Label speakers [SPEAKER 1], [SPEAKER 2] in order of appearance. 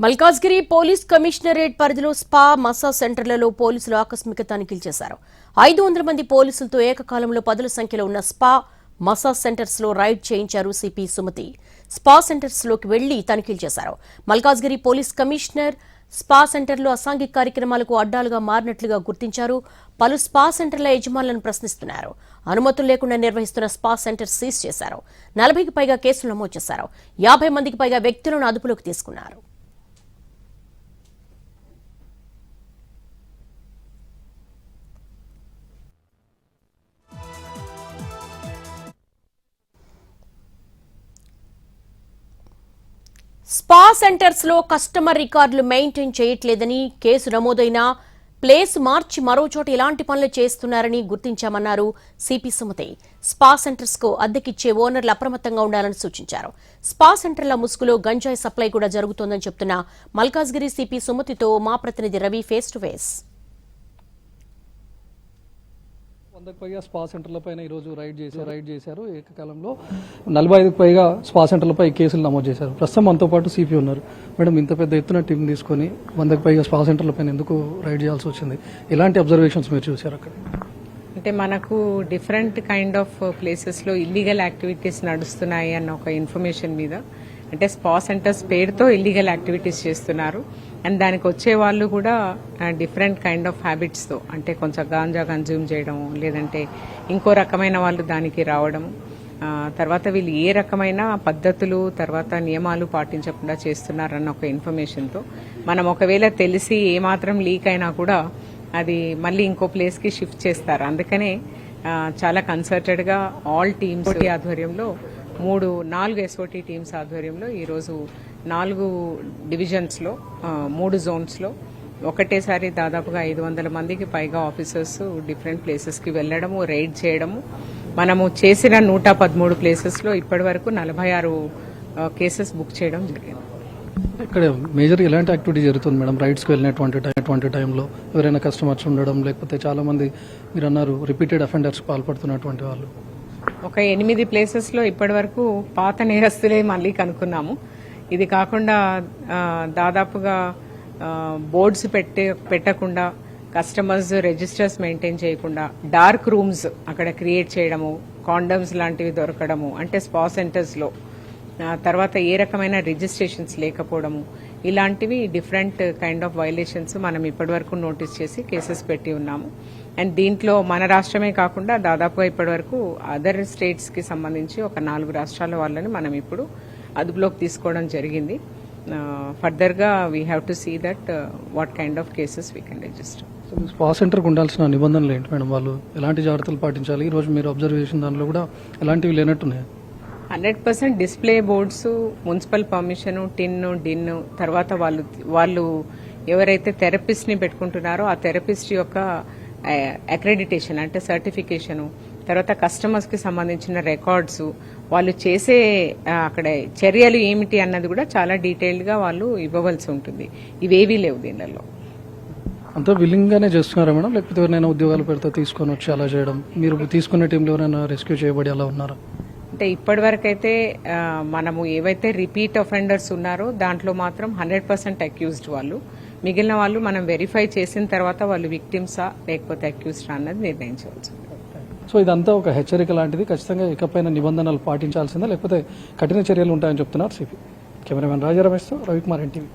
[SPEAKER 1] Malkajgiri police commissionerate పరిధిలో spa massage సెంటర్లలో పోలీసులు ఆకస్మిక తనిఖీలు చేశారు. 500 మంది పోలీసులతో ఏకకాలంలో పదుల సంఖ్యలో ఉన్న స్పా మసాజ్ సెంటర్స్ లో రైడ్ చేయించారు సిపి సుమతి. స్పా సెంటర్స్ లోకి వెళ్లి తనిఖీలు చేశారు. మల్కాజ్గిరి పోలీస్ కమిషనర్ స్పా సెంటర్లో అసాంఘిక కార్యక్రమాలకు అడ్డాలుగా మారినట్లుగా గుర్తించారు. పలు స్పా సెంటర్ల యజమానులను ప్రశ్నిస్తున్నారు. అనుమతులు లేకుండా నిర్వహిస్తున్న స్పా సెంటర్ సీజ్ చేశారు. 40కి పైగా కేసులు నమోదు చేశారు. 50 మందికి పైగా వ్యక్తులను అదుపులోకి తీసుకున్నారు. స్పా సెంటర్స్ లో కస్టమర్ రికార్డులు మెయింటైన్ చేయట్లేదని, కేసు నమోదైన ప్లేస్ మార్చి మరో చోట ఇలాంటి పనులు చేస్తున్నారని గుర్తించామన్నారు సిపి సుమతి. స్పా సెంటర్స్ కు అద్దెకిచ్చే ఓనర్లు అప్రమత్తంగా ఉండాలని సూచించారు. స్పా సెంటర్ల ముసుగులో గంజాయి సప్లై కూడా జరుగుతోందని చెప్తున్న మల్కాజ్గిరి సిపి సుమతితో మా ప్రతినిధి రవి ఫేస్ టు ఫేస్.
[SPEAKER 2] 100కు పైగా స్పా సెంటర్లపై ఈరోజు రైడ్ చేశారు. ఏకకాలంలో 45కు పైగా స్పా సెంటర్లపై కేసులు నమోదు చేశారు. ప్రస్తుతం మనతో పాటు సిపి ఉన్నారు. మేడం, ఇంత పెద్ద ఎత్తున టీం తీసుకొని 100కు పైగా స్పా సెంటర్లపై ఎందుకు రైడ్ చేయాల్సి వచ్చింది? ఎలాంటి అబ్జర్వేషన్స్ మీరు చూశారు అక్కడ?
[SPEAKER 3] అంటే మనకు డిఫరెంట్ కైండ్ ఆఫ్ ప్లేసెస్లో ఇల్లీగల్ యాక్టివిటీస్ నడుస్తున్నాయి అన్న ఒక ఇన్ఫర్మేషన్ మీద, అంటే స్పా సెంటర్స్ పేరుతో ఇల్లీగల్ యాక్టివిటీస్ చేస్తున్నారు. అండ్ దానికి వచ్చే వాళ్ళు కూడా డిఫరెంట్ కైండ్ ఆఫ్ హ్యాబిట్స్తో, అంటే కొంచెం గాంజా కన్జ్యూమ్ చేయడము, లేదంటే ఇంకో రకమైన వాళ్ళు దానికి రావడము, తర్వాత వీళ్ళు ఏ రకమైన పద్ధతులు తర్వాత నియమాలు పాటించకుండా చేస్తున్నారన్న ఒక ఇన్ఫర్మేషన్తో మనం ఒకవేళ తెలిసి ఏమాత్రం లీక్ అయినా కూడా అది మళ్ళీ ఇంకో ప్లేస్కి షిఫ్ట్ చేస్తారు. అందుకనే చాలా కన్సర్టెడ్గా ఆల్ టీమ్స్ ఆధ్వర్యంలో 4 ఎస్ఓటీ టీమ్స్ ఆధ్వర్యంలో ఈరోజు 4 డివిజన్స్లో 3 జోన్స్లో ఒకటేసారి దాదాపుగా 500 మందికి పైగా ఆఫీసర్స్ డిఫరెంట్ ప్లేసెస్కి వెళ్లడము, రైడ్ చేయడము. మనము చేసిన 113 ప్లేసెస్లో ఇప్పటి వరకు 46 కేసెస్ బుక్ చేయడం జరిగింది.
[SPEAKER 2] ఇక్కడ మేజర్ ఎలాంటి యాక్టివిటీ జరుగుతుంది మేడం? రైడ్స్కి వెళ్ళినటువంటి టైంలో ఎవరైనా కస్టమర్స్ ఉండడం, లేకపోతే చాలా మంది మీరు అన్నారు రిపీటెడ్ అఫెండర్స్ పాల్పడుతున్నటువంటి వాళ్ళు?
[SPEAKER 3] ఒక 8 ప్లేసెస్లో ఇప్పటి వరకు పాత నేరస్తులే మళ్ళీ కనుక్కున్నాము. ఇది కాకుండా దాదాపుగా బోర్డ్స్ పెట్టకుండా, కస్టమర్స్ రిజిస్టర్స్ మెయింటైన్ చేయకుండా, డార్క్ రూమ్స్ అక్కడ క్రియేట్ చేయడము, కాండమ్స్ లాంటివి దొరకడము, అంటే స్పా సెంటర్స్లో తర్వాత ఏ రకమైన రిజిస్ట్రేషన్స్ లేకపోవడము, ఇలాంటివి డిఫరెంట్ కైండ్ ఆఫ్ వైలేషన్స్ మనం ఇప్పటివరకు నోటీస్ చేసి కేసెస్ పెట్టి ఉన్నాము. అండ్ దీంట్లో మన రాష్ట్రమే కాకుండా దాదాపుగా ఇప్పటివరకు అదర్ స్టేట్స్కి సంబంధించి ఒక 4 రాష్ట్రాల వాళ్ళని మనం ఇప్పుడు అదుపులోకి తీసుకోవడం జరిగింది. ఫర్దర్గా we have to see that what kind of cases we can register.
[SPEAKER 2] Spa సెంటర్కి ఉండాల్సిన నిబంధనలు ఏంటి మేడం? వాళ్ళు ఎలాంటి జాగ్రత్తలు పాటించాలి? ఈరోజు మీరు అబ్జర్వేషన్ దానిలో కూడా ఎలాంటివి లేనట్టున్నాయి?
[SPEAKER 3] 100% display boards, municipal permission, DIN, తర్వాత వాళ్ళు ఎవరైతే థెరపిస్ట్ని పెట్టుకుంటున్నారో ఆ థెరపిస్ట్ యొక్క అక్రెడిటేషన్ అంటే సర్టిఫికేషను, తర్వాత కస్టమర్స్కి సంబంధించిన రికార్డ్స్, వాళ్ళు చేసే అక్కడ చర్యలు ఏమిటి అన్నది కూడా చాలా డీటెయిల్డ్గా వాళ్ళు ఇవ్వవలసి ఉంటుంది. ఇవేవీ లేవు దీనిలో.
[SPEAKER 2] అంతా విల్లింగ్గానే చేస్తున్నారా మేడం, లేకపోతే ఎవరైనా ఉద్యోగాలు పెడితే తీసుకొని వచ్చి అలా చేయడం? మీరు తీసుకునే టీంలో ఎవరైనా రెస్క్యూ చేయబడి అలా ఉన్నారా?
[SPEAKER 3] అంటే ఇప్పటి వరకు అయితే మనము ఏవైతే రిపీట్ అఫెండర్స్ ఉన్నారో దాంట్లో మాత్రం 100% అక్యూజ్డ్ వాళ్ళు. మిగిలిన వాళ్ళు మనం వెరిఫై చేసిన తర్వాత వాళ్ళు విక్టిమ్సా లేకపోతే అక్యూజ్డా అన్నది నిర్ణయించవచ్చు.
[SPEAKER 2] సో ఇదంతా ఒక హెచ్చరిక లాంటిది. ఖచ్చితంగా ఇకపైన నిబంధనలు పాటించాల్సిందా, లేకపోతే కఠిన చర్యలు ఉంటాయని చెప్తున్నారు సిపి. కెమెరామెన్ రాజా రమేష్తో రవికుమార్, ఎన్టీవీ.